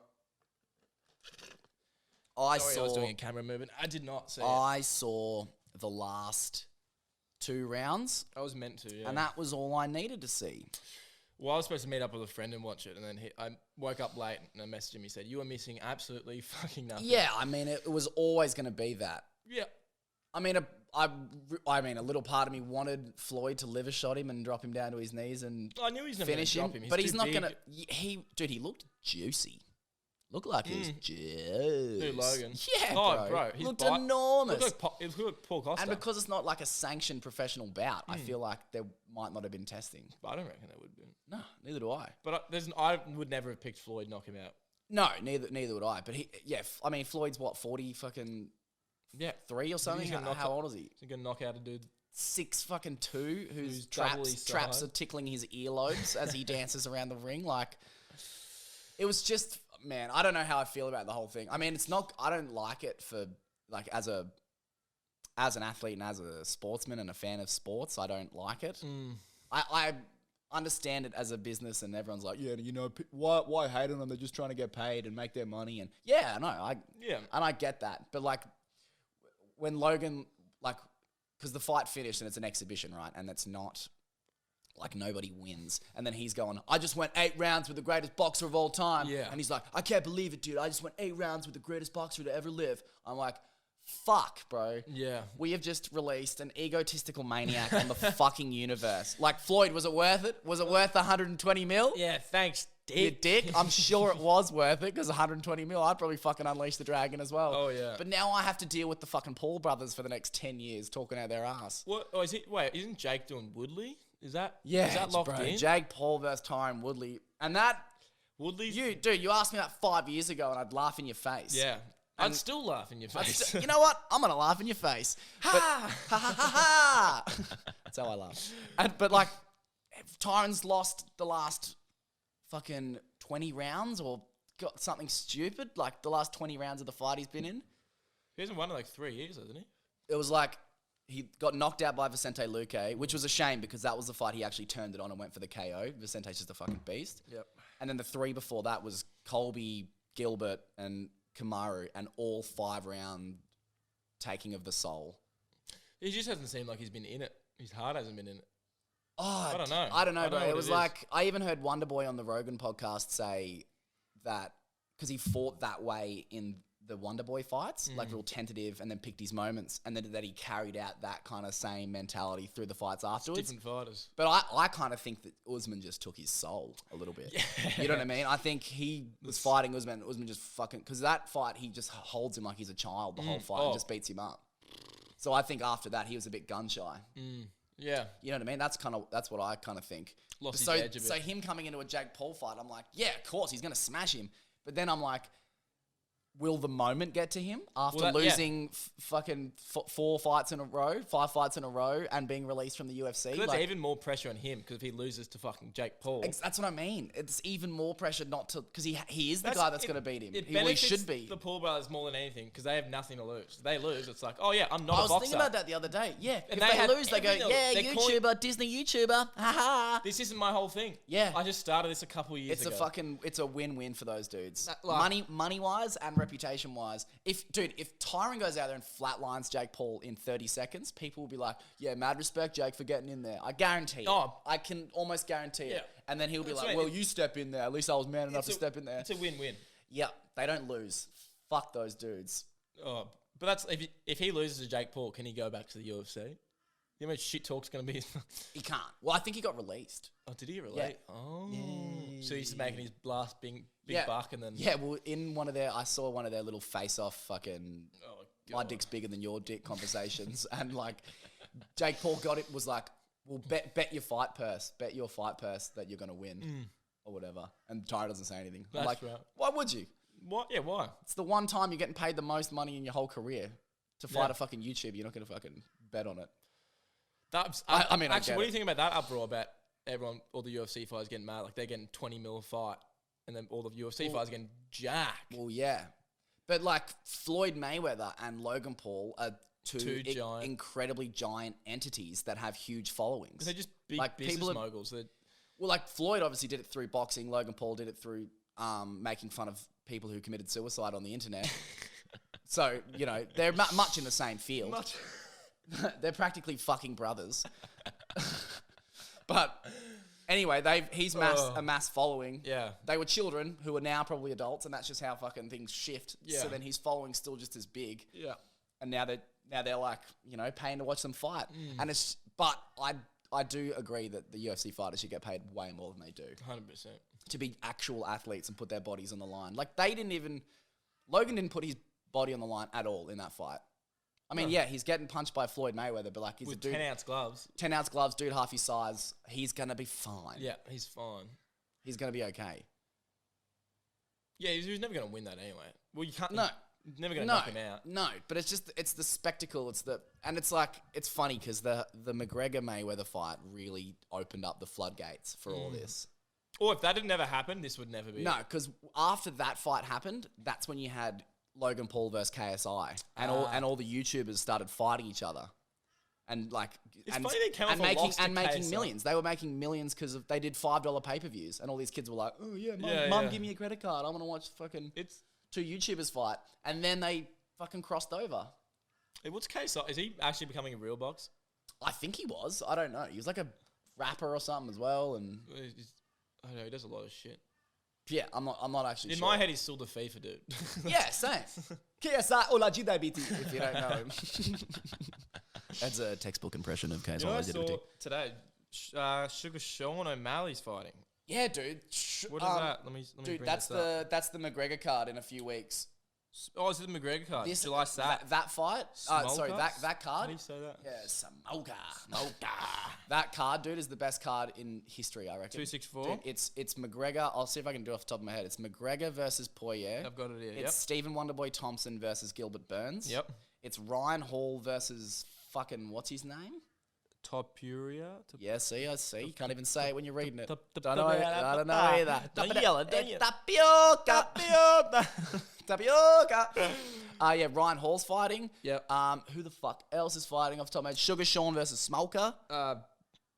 Speaker 2: I was doing a camera movement. I did not see it.
Speaker 1: I saw the last 2 rounds.
Speaker 2: I was meant to, yeah.
Speaker 1: And that was all I needed to see.
Speaker 2: Well, I was supposed to meet up with a friend and watch it, and then I woke up late and I messaged him. He said, "You are missing absolutely fucking nothing."
Speaker 1: Yeah, I mean, it was always going to be that.
Speaker 2: Yeah.
Speaker 1: I mean, a little part of me wanted Floyd to liver shot him and drop him down to his knees and
Speaker 2: I knew he's never
Speaker 1: finish him,
Speaker 2: drop him.
Speaker 1: But he's not going to. He looked juicy. Looked like he was juicy.
Speaker 2: Who, Logan?
Speaker 1: Yeah,
Speaker 2: bro.
Speaker 1: He looked enormous.
Speaker 2: Looked like Paul Costa.
Speaker 1: And because it's not like a sanctioned professional bout, I feel like there might not have been testing.
Speaker 2: But I don't reckon there would have been.
Speaker 1: No, neither do I.
Speaker 2: But I would never have picked Floyd knock him out.
Speaker 1: No, neither would I. But I mean, Floyd's what, 40 fucking 3 or something? How old is he?
Speaker 2: He's going to knock out a dude
Speaker 1: 6'2", whose traps are tickling his earlobes as he dances around the ring. Like, it was just, man, I don't know how I feel about the whole thing. I mean, I don't like it for, like, as an athlete and as a sportsman and a fan of sports, I don't like it. I understand it as a business, and everyone's like, yeah, you know, why hate on them? They're just trying to get paid and make their money. And yeah, no, and I get that. But like, when Logan, like, because the fight finished and it's an exhibition, right? And it's not like nobody wins. And then he's going, I just went 8 rounds with the greatest boxer of all time. Yeah. And he's like, I can't believe it, dude. I just went 8 rounds with the greatest boxer to ever live. I'm like, fuck, bro. Yeah. We have just released an egotistical maniac on the fucking universe. Like, Floyd, was it worth it? Was it worth 120 mil?
Speaker 2: Yeah, thanks, dick.
Speaker 1: You dick. I'm sure it was worth it, because 120 mil, I'd probably fucking unleash the dragon as well.
Speaker 2: Oh, yeah.
Speaker 1: But now I have to deal with the fucking Paul brothers for the next 10 years talking out their ass.
Speaker 2: What? Oh, isn't Jake doing Woodley? Is that locked in?
Speaker 1: Jake Paul versus Tyron Woodley. And that...
Speaker 2: Woodley's...
Speaker 1: You asked me that 5 years ago and I'd laugh in your face.
Speaker 2: Yeah. I'd still laugh in your face.
Speaker 1: You know what? I'm going to laugh in your face. Ha! Ha ha ha ha! That's how I laugh. But like, Tyron's lost the last fucking 20 rounds or got something stupid. Like, the last 20 rounds of the fight he's been in.
Speaker 2: He hasn't won in like 3 years, hasn't he?
Speaker 1: It was like, he got knocked out by Vicente Luque, which was a shame because that was the fight he actually turned it on and went for the KO. Vicente's just a fucking beast.
Speaker 2: Yep.
Speaker 1: And then the 3 before that was Colby, Gilbert, and Kamaru and all 5-round taking of the soul.
Speaker 2: He just hasn't seemed like he's been in it. His heart hasn't been in it.
Speaker 1: Oh,
Speaker 2: I don't know.
Speaker 1: I don't know, bro. It was like, I even heard Wonderboy on the Rogan podcast say that because he fought that way in the Wonderboy fights, like real tentative, and then picked his moments, and then that he carried out that kind of same mentality through the fights afterwards.
Speaker 2: Different fighters.
Speaker 1: But I kind of think that Usman just took his soul a little bit. Yeah. You know what I mean? I think he was fighting Usman. Usman just fucking... Because that fight, he just holds him like he's a child the whole fight and just beats him up. So I think after that, he was a bit gun-shy.
Speaker 2: Yeah.
Speaker 1: You know what I mean? That's what I kind of think.
Speaker 2: Lost his edge a bit.
Speaker 1: So him coming into a Jake Paul fight, I'm like, yeah, of course, he's going to smash him. But then I'm like... Will the moment get to him after losing fucking 5 fights in a row and being released from the UFC?
Speaker 2: There's even more pressure on him because if he loses to fucking Jake Paul.
Speaker 1: That's what I mean. It's even more pressure not to... Because he is the guy that's going to beat him. He should be.
Speaker 2: The Paul brothers more than anything because they have nothing to lose. If they lose, it's like, oh yeah, I'm not a boxer.
Speaker 1: I was thinking about that the other day. Yeah. And if they lose, they go, yeah, YouTuber, Disney YouTuber. Ha.
Speaker 2: This isn't my whole thing.
Speaker 1: Yeah.
Speaker 2: I just started this a couple of years ago.
Speaker 1: It's a win-win for those dudes. Money-wise and reputation-wise. If Tyron goes out there and flatlines Jake Paul in 30 seconds, people will be like, yeah, mad respect, Jake, for getting in there. I guarantee it. I can almost guarantee it. And then he'll be like, well, you step in there. At least I was man enough to step in there.
Speaker 2: It's a win-win.
Speaker 1: Yeah, they don't lose. Fuck those dudes.
Speaker 2: Oh, but that's if he loses to Jake Paul, can he go back to the UFC? You know how much shit talk's going to be?
Speaker 1: He can't. Well, I think he got released.
Speaker 2: Oh, did he get released?
Speaker 1: Yeah.
Speaker 2: Oh. Yeah. So he's making his last big buck and then...
Speaker 1: Yeah, well, in I saw one of their little face-off fucking my dick's bigger than your dick conversations. And like, Jake Paul was like, well, bet your fight purse that you're going to win or whatever. And Tyra doesn't say anything.
Speaker 2: That's
Speaker 1: I'm like,
Speaker 2: right.
Speaker 1: Why would you?
Speaker 2: What? Yeah, why?
Speaker 1: It's the one time you're getting paid the most money in your whole career to fight a fucking YouTuber. You're not going to fucking bet on it.
Speaker 2: I mean, actually, what do you think about that uproar about all the UFC fighters getting mad? Like, they're getting 20 mil a fight, and then all the UFC fighters getting jacked.
Speaker 1: Well, yeah. But, like, Floyd Mayweather and Logan Paul are two incredibly giant entities that have huge followings.
Speaker 2: They're just big business moguls.
Speaker 1: Well, like, Floyd obviously did it through boxing. Logan Paul did it through making fun of people who committed suicide on the internet. So, you know, they're much in the same field. They're practically fucking brothers. But anyway, he's amassed following.
Speaker 2: Yeah.
Speaker 1: They were children who are now probably adults, and that's just how fucking things shift.
Speaker 2: Yeah.
Speaker 1: So then his following's still just as big.
Speaker 2: Yeah.
Speaker 1: And now they're like, you know, paying to watch them fight. And but I do agree that the UFC fighters should get paid way more than they do.
Speaker 2: 100%.
Speaker 1: To be actual athletes and put their bodies on the line. Like Logan didn't put his body on the line at all in that fight. I mean, yeah, he's getting punched by Floyd Mayweather, but like he's
Speaker 2: with
Speaker 1: a dude.
Speaker 2: 10-ounce gloves.
Speaker 1: 10-ounce gloves, dude half his size. He's going to be fine.
Speaker 2: Yeah, he's fine.
Speaker 1: He's going to be okay.
Speaker 2: Yeah, he was never going to win that anyway. Well, you can't...
Speaker 1: No.
Speaker 2: Never going to knock him out.
Speaker 1: No, but it's the spectacle. It's funny because the McGregor-Mayweather fight really opened up the floodgates for all this.
Speaker 2: Or if that had never happened, this would never be.
Speaker 1: No, because after that fight happened, that's when you had Logan Paul versus KSI, and all the YouTubers started fighting each other, and like
Speaker 2: funny they came off
Speaker 1: and making millions. They were making millions because they did $5 pay-per-views, and all these kids were like, "Oh yeah, mum, give me a credit card. I want to watch fucking two YouTubers fight," and then they fucking crossed over.
Speaker 2: Hey, what's KSI? Is he actually becoming a real box?
Speaker 1: I think he was. I don't know. He was like a rapper or something as well, and
Speaker 2: I don't know. He does a lot of shit.
Speaker 1: Yeah, I'm not actually
Speaker 2: sure. In my head, he's still the FIFA dude.
Speaker 1: Yeah, same. KSI Olajidabiti, if you don't know him. That's a textbook impression of KSI Olajidabiti.
Speaker 2: I saw today, Sugar Sean O'Malley's fighting.
Speaker 1: Yeah, dude.
Speaker 2: What is that? Let me
Speaker 1: dude,
Speaker 2: bring
Speaker 1: that's
Speaker 2: this up.
Speaker 1: That's the McGregor card in a few weeks.
Speaker 2: Oh, is it the McGregor card? July
Speaker 1: that fight? Sorry, that card?
Speaker 2: How do you say that?
Speaker 1: Yeah, Smoker. That card, dude, is the best card in history, I reckon.
Speaker 2: 264?
Speaker 1: Dude, it's McGregor. I'll see if I can do it off the top of my head. It's McGregor versus Poirier.
Speaker 2: I've got it here,
Speaker 1: It's Stephen Wonderboy Thompson versus Gilbert Burns.
Speaker 2: Yep.
Speaker 1: It's Ryan Hall versus fucking, what's his name?
Speaker 2: Topuria?
Speaker 1: Yeah, I see. You can't even say it when you're reading it.
Speaker 2: I don't know
Speaker 1: either.
Speaker 2: Don't yell it, don't yell
Speaker 1: it. Tapioca. Yeah, Ryan Hall's fighting.
Speaker 2: Yep.
Speaker 1: Who the fuck else is fighting off the top of my head? Sugar Sean versus Smoker.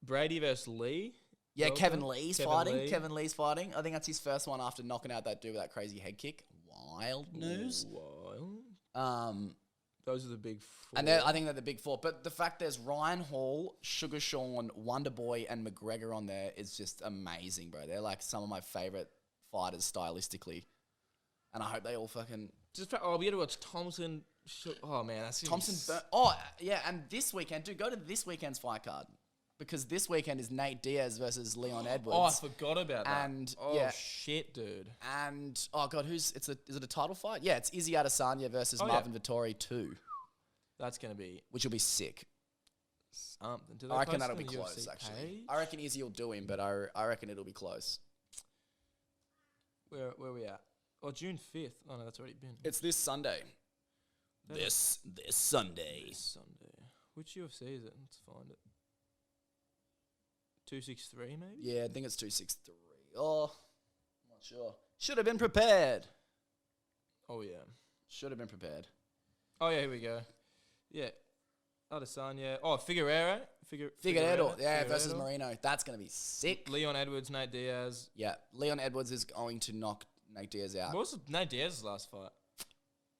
Speaker 2: Brady versus Lee.
Speaker 1: Yeah, Kevin Lee's fighting. Kevin Lee's fighting. I think that's his first one after knocking out that dude with that crazy head kick. Wow. wild news.
Speaker 2: Those are the big four.
Speaker 1: And I think they're the big four. But the fact there's Ryan Hall, Sugar Sean, Wonderboy, and McGregor on there is just amazing, bro. They're like some of my favorite fighters stylistically. And I hope they all fucking...
Speaker 2: we got to watch Thompson. Oh, man. That's
Speaker 1: Thompson. And this weekend, dude, go to this weekend's fight card. Because this weekend is Nate Diaz versus Leon Edwards.
Speaker 2: Oh, I forgot about that.
Speaker 1: And
Speaker 2: shit, dude.
Speaker 1: And God, is it a title fight? Yeah, it's Izzy Adesanya versus Marvin Vettori 2.
Speaker 2: That's gonna be,
Speaker 1: which will be sick.
Speaker 2: Something.
Speaker 1: I reckon that'll be close. Actually, I reckon Izzy will do him, but I reckon it'll be close.
Speaker 2: Where are we at? Oh, June 5th. Oh no, that's already been.
Speaker 1: It's this Sunday. This Sunday.
Speaker 2: Which UFC is it? Let's find it. 263 maybe?
Speaker 1: Yeah, I think it's 263. Oh, I'm not sure. Should have been prepared.
Speaker 2: Oh, yeah.
Speaker 1: Should have been prepared.
Speaker 2: Oh, yeah, here we go. Yeah. Adesanya. Oh, Figueiredo.
Speaker 1: Figueiredo, versus Moreno. That's going to be sick.
Speaker 2: Leon Edwards, Nate Diaz.
Speaker 1: Yeah, Leon Edwards is going to knock Nate Diaz out.
Speaker 2: What was Nate Diaz's last fight?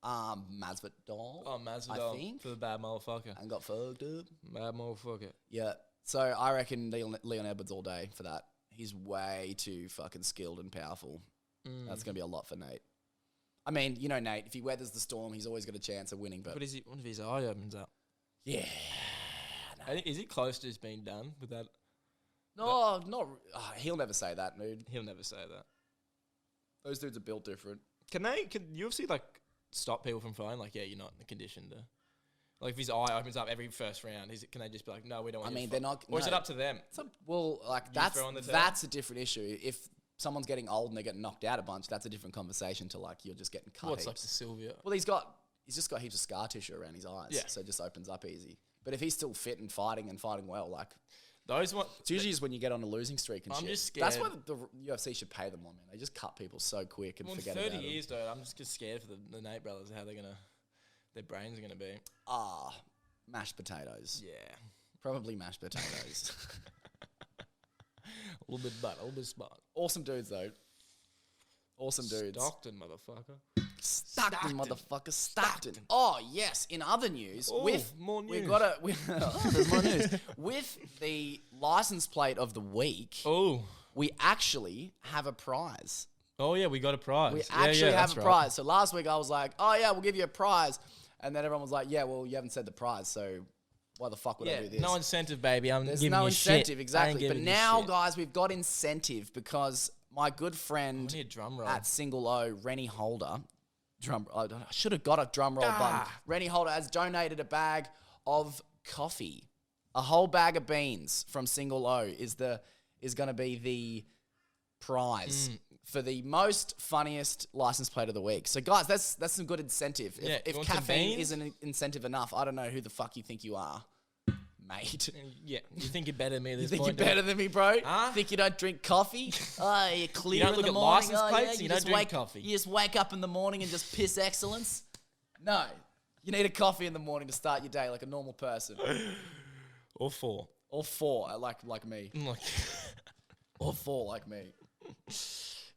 Speaker 1: Masvidal.
Speaker 2: Oh, Masvidal.
Speaker 1: I think.
Speaker 2: For the bad motherfucker.
Speaker 1: And got fucked up.
Speaker 2: Bad motherfucker.
Speaker 1: Yeah. So I reckon Leon Edwards all day for that. He's way too fucking skilled and powerful. That's going to be a lot for Nate. I mean, you know Nate, if he weathers the storm, he's always got a chance of winning. But
Speaker 2: what if his eye opens up?
Speaker 1: Yeah.
Speaker 2: No. Is he close to just being done with that?
Speaker 1: No, not. He'll never say that, dude.
Speaker 2: He'll never say that.
Speaker 1: Those dudes are built different.
Speaker 2: Can UFC like stop people from fighting? Like, yeah, you're not in a condition to. Like, if his eye opens up every first round, can they just be like, no, we don't want you to
Speaker 1: they're not...
Speaker 2: Or is it up to them?
Speaker 1: That's a different issue. If someone's getting old and they get knocked out a bunch, that's a different conversation to, like, you're just getting cut
Speaker 2: What's like to Sylvia?
Speaker 1: Well, he's just got heaps of scar tissue around his eyes, so it just opens up easy. But if he's still fit and fighting well, like...
Speaker 2: Those ones...
Speaker 1: It's usually just when you get on a losing streak and shit.
Speaker 2: I'm just scared.
Speaker 1: That's why the UFC should pay them more, man. They just cut people so quick and forget about them.
Speaker 2: 30 years, though, I'm just scared for the Nate brothers, how their brains are going to be.
Speaker 1: Mashed potatoes.
Speaker 2: Yeah.
Speaker 1: Probably mashed potatoes.
Speaker 2: A little bit butter, a little bit spot.
Speaker 1: Awesome dudes, though. Awesome dudes.
Speaker 2: Stockton, motherfucker.
Speaker 1: Stockton. Oh, yes. In other news,
Speaker 2: more news.
Speaker 1: There's more news. With the license plate of the week, we actually have a prize.
Speaker 2: Oh, yeah, we got a prize.
Speaker 1: We actually have a prize. So last week I was like, oh, yeah, we'll give you a prize. And then everyone was like, yeah, well, you haven't said the prize, so why the fuck would I do this?
Speaker 2: No incentive, baby.
Speaker 1: There's no incentive, exactly. But now, guys, we've got incentive because my good friend at Single O, Rennie Holder, I should have got a drum roll button. Rennie Holder has donated a bag of coffee. A whole bag of beans from Single O is going to be the prize for the most funniest license plate of the week. So, guys, that's some good incentive. If caffeine isn't incentive enough, I don't know who the fuck you think you are, mate.
Speaker 2: Yeah, you think you're better than me at this
Speaker 1: point? You think
Speaker 2: you're
Speaker 1: better than me, bro? Think you don't drink coffee? You're clear in the morning.
Speaker 2: You don't look at license plates and you don't drink coffee.
Speaker 1: You just wake up in the morning and just piss excellence? No. You need a coffee in the morning to start your day like a normal person.
Speaker 2: Or four,
Speaker 1: like me. Or four, like me.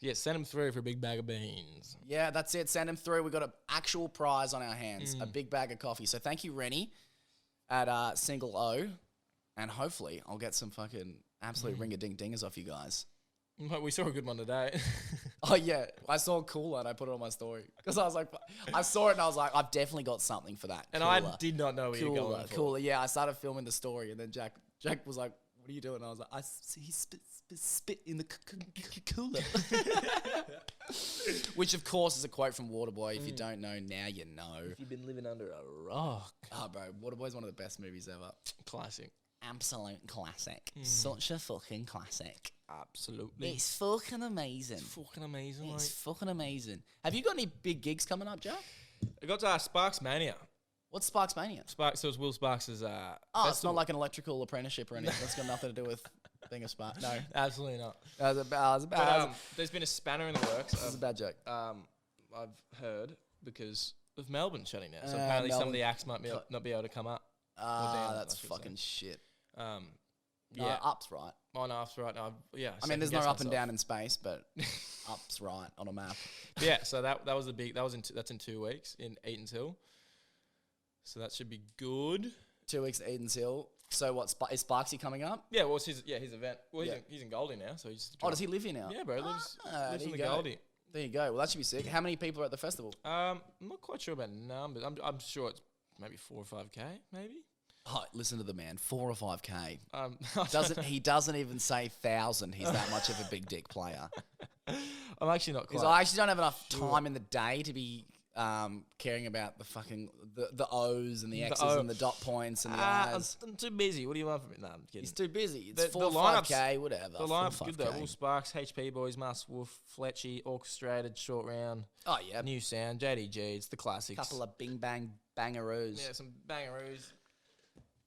Speaker 2: Yeah, send them through for a big bag of beans.
Speaker 1: Yeah, that's it. Send them through. We got an actual prize on our hands, a big bag of coffee. So thank you, Rennie, at Single O, and hopefully I'll get some fucking absolute ring-a-ding-dingers off you guys.
Speaker 2: We saw a good one today.
Speaker 1: Oh yeah, I saw a cooler and I put it on my story because I was like, I saw it and I was like, I've definitely got something for that.
Speaker 2: And I did not know what you were going for.
Speaker 1: Cooler, yeah. I started filming the story and then Jack was like, "What are you doing?" And I was like, he spit in the cooler." Which, of course, is a quote from Waterboy. If you don't know, now you know.
Speaker 2: If you've been living under a rock.
Speaker 1: Oh, bro. Waterboy's one of the best movies ever.
Speaker 2: Classic.
Speaker 1: Absolute classic. Such a fucking classic.
Speaker 2: Absolutely.
Speaker 1: It's fucking amazing. It's fucking amazing. Have you got any big gigs coming up, Jack?
Speaker 2: I got Sparks Mania.
Speaker 1: What's Sparks Mania?
Speaker 2: So it's Will Sparks'
Speaker 1: it's not like an electrical apprenticeship or anything. That's got nothing to do with being a spark. No.
Speaker 2: Absolutely not.
Speaker 1: That was a bad
Speaker 2: there's been a spanner in the works.
Speaker 1: This is a bad joke.
Speaker 2: I've heard because of Melbourne shutting down. So apparently some of the acts might not be able to come up.
Speaker 1: That's fucking shit. No, up's right.
Speaker 2: Oh, no, up's right. No, yeah.
Speaker 1: I mean, there's no up and down in space, but up's right on a map.
Speaker 2: Yeah, so that was the big. That's in 2 weeks in Eaton's Hill. So that should be good.
Speaker 1: 2 weeks at Eden's Hill. So what, is Sparksy coming up?
Speaker 2: Yeah, well, it's his event. Well, he's in Goldie now, so he's...
Speaker 1: Oh, does he live here now?
Speaker 2: Yeah, bro, lives in the
Speaker 1: go.
Speaker 2: Goldie.
Speaker 1: There you go. Well, that should be sick. How many people are at the festival?
Speaker 2: I'm not quite sure about numbers. I'm sure it's maybe 4 or 5K, maybe.
Speaker 1: Oh, listen to the man. 4 or 5K. He doesn't even say 1,000. He's that much of a big dick player.
Speaker 2: I'm actually not quite...
Speaker 1: I actually don't have enough time in the day to be... caring about the fucking the O's and the X's and the dot points and the I's.
Speaker 2: I'm too busy. What do you want from me? No, I'm kidding.
Speaker 1: He's too busy. It's 4 or 5K, whatever.
Speaker 2: The lineup's good though. Will Sparks, HP Boys, Musk Wolf, Fletchy, Orchestrated, Short Round.
Speaker 1: Oh yeah.
Speaker 2: New Sound, JDG. It's the classics.
Speaker 1: Couple of bing bang bangaroos.
Speaker 2: Yeah, some bangaroos.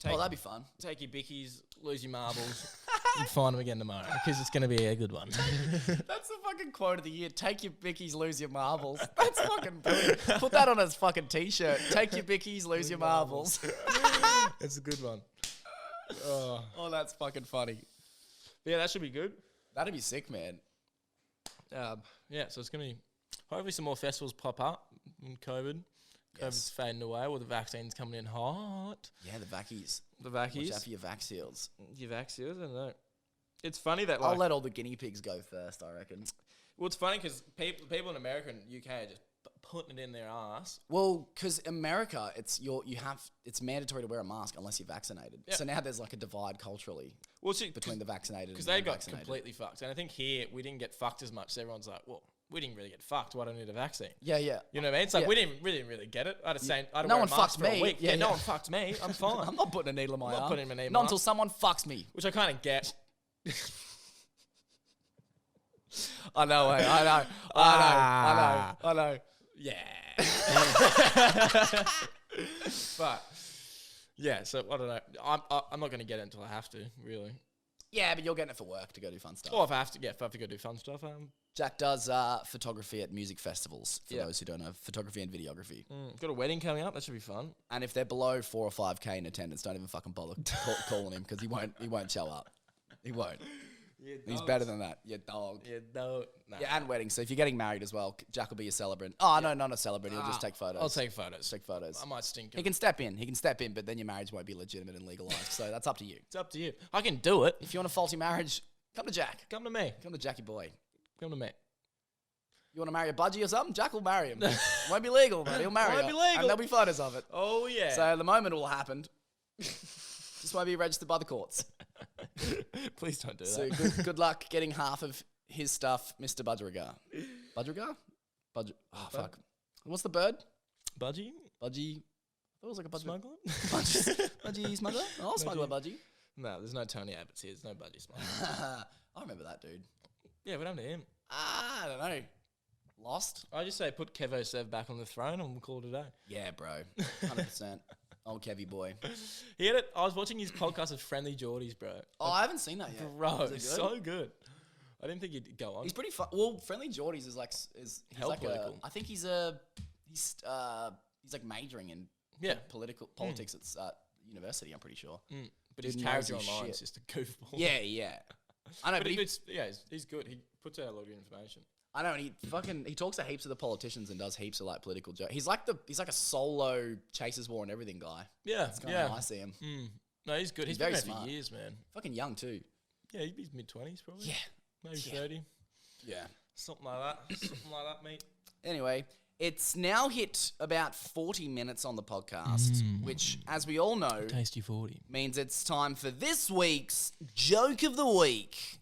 Speaker 1: That'd be fun.
Speaker 2: Take your bickies, lose your marbles, and find them again tomorrow because it's going to be a good one.
Speaker 1: That's the fucking quote of the year. Take your bickies, lose your marbles. That's fucking brilliant. Put that on a fucking t-shirt. Take your bickies, lose your marbles.
Speaker 2: It's a good one.
Speaker 1: Oh, that's fucking funny.
Speaker 2: But yeah, that should be good.
Speaker 1: That'd be sick, man.
Speaker 2: Yeah, so it's going to be... Hopefully some more festivals pop up in COVID. COVID's fading away, or the vaccine's coming in hot.
Speaker 1: Yeah, the vackies.
Speaker 2: The vackies.
Speaker 1: Watch out for your vax seals.
Speaker 2: Your vax seals, I don't know. It's funny that
Speaker 1: I'll let all the guinea pigs go first, I reckon.
Speaker 2: Well, it's funny because people in America and UK are just putting it in their ass.
Speaker 1: Well, because America, it's mandatory to wear a mask unless you're vaccinated. Yep. So now there's like a divide culturally between the vaccinated and the unvaccinated. Because
Speaker 2: they got completely fucked. And I think here we didn't get fucked as much. So everyone's like, well, we didn't really get fucked. Why do I need a vaccine?
Speaker 1: Yeah, yeah.
Speaker 2: You know what I mean? It's like we didn't really get it. I had to say, I
Speaker 1: no one fucked me.
Speaker 2: For a week. Yeah, no one fucked me. I'm fine.
Speaker 1: I'm not putting a needle in my arm.
Speaker 2: Not putting a needle in my
Speaker 1: Not
Speaker 2: arm.
Speaker 1: until someone fucks me.
Speaker 2: Which I kind of get.
Speaker 1: I know.
Speaker 2: Yeah. But yeah, so I don't know. I'm not going to get it until I have to, really.
Speaker 1: Yeah, but you're getting it for work to go do fun stuff.
Speaker 2: Or if I have to go do fun stuff.
Speaker 1: Jack does photography at music festivals, for those who don't know, photography and videography.
Speaker 2: Got a wedding coming up, that should be fun.
Speaker 1: And if they're below 4 or 5K in attendance, don't even fucking bother calling him because he won't show up. He won't. He's better than that. You dog.
Speaker 2: Nah.
Speaker 1: Yeah, and weddings. So if you're getting married as well, Jack will be a celebrant. Oh, no, not a celebrant. He'll just take photos.
Speaker 2: I'll take photos.
Speaker 1: I
Speaker 2: might stink him.
Speaker 1: He can step in, but then your marriage won't be legitimate and legalized. So that's up to you.
Speaker 2: It's up to you. I can do it.
Speaker 1: If you want a faulty marriage, come to Jack.
Speaker 2: Come to me.
Speaker 1: Come to Jackie boy.
Speaker 2: Come to me.
Speaker 1: You want to marry a budgie or something? Jack will marry him. Won't be legal, but he'll marry her.
Speaker 2: Won't be legal.
Speaker 1: And there'll be photos of it.
Speaker 2: Oh, yeah.
Speaker 1: So the moment it will happen. Just won't be registered by the courts.
Speaker 2: Please don't do that.
Speaker 1: So good luck getting half of his stuff, Mr. Budgerigar. Budgerigar? Oh, fuck. What's the bird?
Speaker 2: Budgie?
Speaker 1: Budgie. I thought it was like a budgie.
Speaker 2: Smuggler?
Speaker 1: Budgie smuggler? Oh, smuggler budgie.
Speaker 2: No, there's no Tony Abbott's here. There's no budgie smuggler.
Speaker 1: I remember that dude.
Speaker 2: Yeah, what happened to him?
Speaker 1: I don't know. Lost?
Speaker 2: I just say put Kevo Sev back on the throne and we'll call it a day.
Speaker 1: Yeah, bro. 100%. Old Kevy boy.
Speaker 2: He had it. I was watching his podcast of Friendly Geordies, bro.
Speaker 1: Oh, I haven't seen that yet.
Speaker 2: Bro, it's so good. I didn't think he'd go on.
Speaker 1: He's pretty fun. Well, Friendly Geordies is like he's like political. I think he's like majoring in politics at university. I'm pretty sure.
Speaker 2: But his character online is just a goofball.
Speaker 1: Yeah. I know, but
Speaker 2: he's good. He puts out a lot of information.
Speaker 1: I know, and he talks to heaps of the politicians and does heaps of like political jokes. He's like a solo chases war and everything guy.
Speaker 2: Yeah,
Speaker 1: that's kind of how I see him.
Speaker 2: No, he's good. He's
Speaker 1: very
Speaker 2: been
Speaker 1: smart
Speaker 2: for years, man.
Speaker 1: Fucking young too.
Speaker 2: Yeah, he's mid-20s probably.
Speaker 1: Yeah,
Speaker 2: maybe 30.
Speaker 1: Yeah,
Speaker 2: something like that, mate.
Speaker 1: Anyway, it's now hit about 40 minutes on the podcast, which, as we all know,
Speaker 2: tasty 40
Speaker 1: means it's time for this week's joke of the week.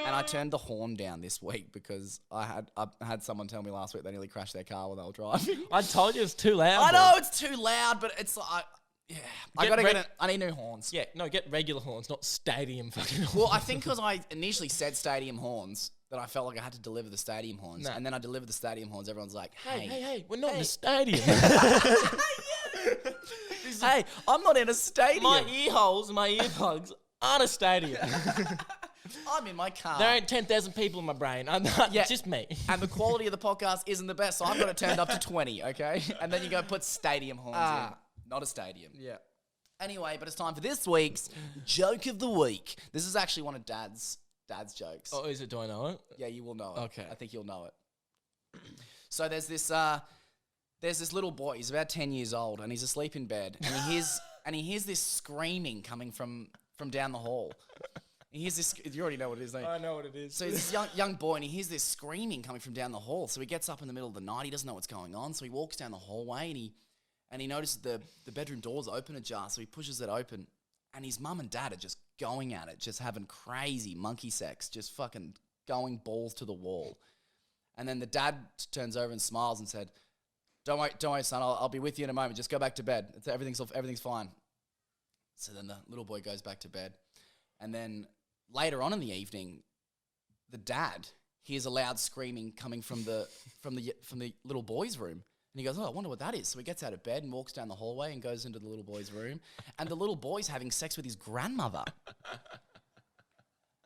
Speaker 1: And I turned the horn down this week because I had someone tell me last week they nearly crashed their car while they were driving.
Speaker 2: I told you it's too loud.
Speaker 1: I know it's too loud, but it's like, I need new horns.
Speaker 2: Yeah, no, get regular horns, not stadium fucking horns.
Speaker 1: Well, I think because I initially said stadium horns that I felt like I had to deliver the stadium horns, and then I delivered the stadium horns. Everyone's like,
Speaker 2: "Hey, we're not in a stadium."
Speaker 1: Hey, I'm not in a stadium.
Speaker 2: My ear holes and my earplugs aren't a stadium.
Speaker 1: I'm in my car.
Speaker 2: There ain't 10,000 people in my brain. It's just me.
Speaker 1: And the quality of the podcast isn't the best, so I've got it turned up to 20, okay? And then you go put stadium horns in. Not a stadium.
Speaker 2: Yeah.
Speaker 1: Anyway, but it's time for this week's joke of the week. This is actually one of Dad's jokes.
Speaker 2: Oh, is it? Do I know it?
Speaker 1: Yeah, you will know it.
Speaker 2: Okay.
Speaker 1: I think you'll know it. So there's this little boy. He's about 10 years old, and he's asleep in bed, and he hears this screaming coming from down the hall. He hears this. You already know what it is, don't you?
Speaker 2: I know what it is.
Speaker 1: So he's this young boy, and he hears this screaming coming from down the hall. So he gets up in the middle of the night. He doesn't know what's going on. So he walks down the hallway, and he notices the bedroom door's open ajar. So he pushes it open, and his mum and dad are just going at it, just having crazy monkey sex, just fucking going balls to the wall. And then the dad turns over and smiles and said, Don't worry, son. I'll be with you in a moment. Just go back to bed. Everything's fine. So then the little boy goes back to bed, and then later on in the evening, the dad hears a loud screaming coming from the little boy's room, and he goes, "Oh, I wonder what that is." So he gets out of bed and walks down the hallway and goes into the little boy's room, and the little boy's having sex with his grandmother.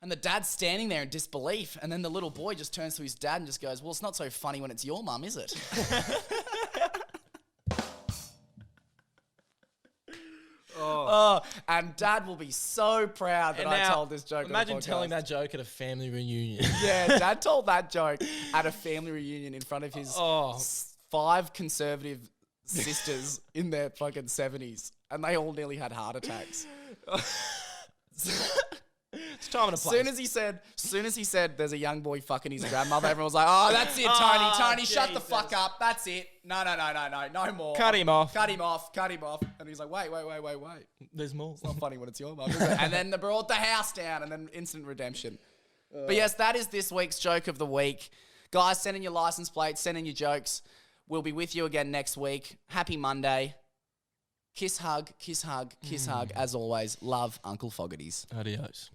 Speaker 1: And the dad's standing there in disbelief, and then the little boy just turns to his dad and just goes, "Well, it's not so funny when it's your mum, is it?" Oh, and Dad will be so proud that I told this joke.
Speaker 2: Imagine telling that joke at a family reunion.
Speaker 1: Yeah, Dad told that joke at a family reunion in front of his 5 conservative sisters in their fucking 70s, and they all nearly had heart attacks.
Speaker 2: It's time and a place.
Speaker 1: Soon as he said there's a young boy fucking his grandmother, everyone was like, "Oh, that's it, Tony. Tony, shut the fuck up. That's it. No more.
Speaker 2: Cut him off.
Speaker 1: And he's like, wait.
Speaker 2: There's more.
Speaker 1: It's not funny when it's your mum, is it? And then they brought the house down, and then instant redemption. But yes, that is this week's joke of the week. Guys, send in your license plates, send in your jokes. We'll be with you again next week. Happy Monday. Kiss, hug. As always, love Uncle Fogarty's.
Speaker 2: Adios.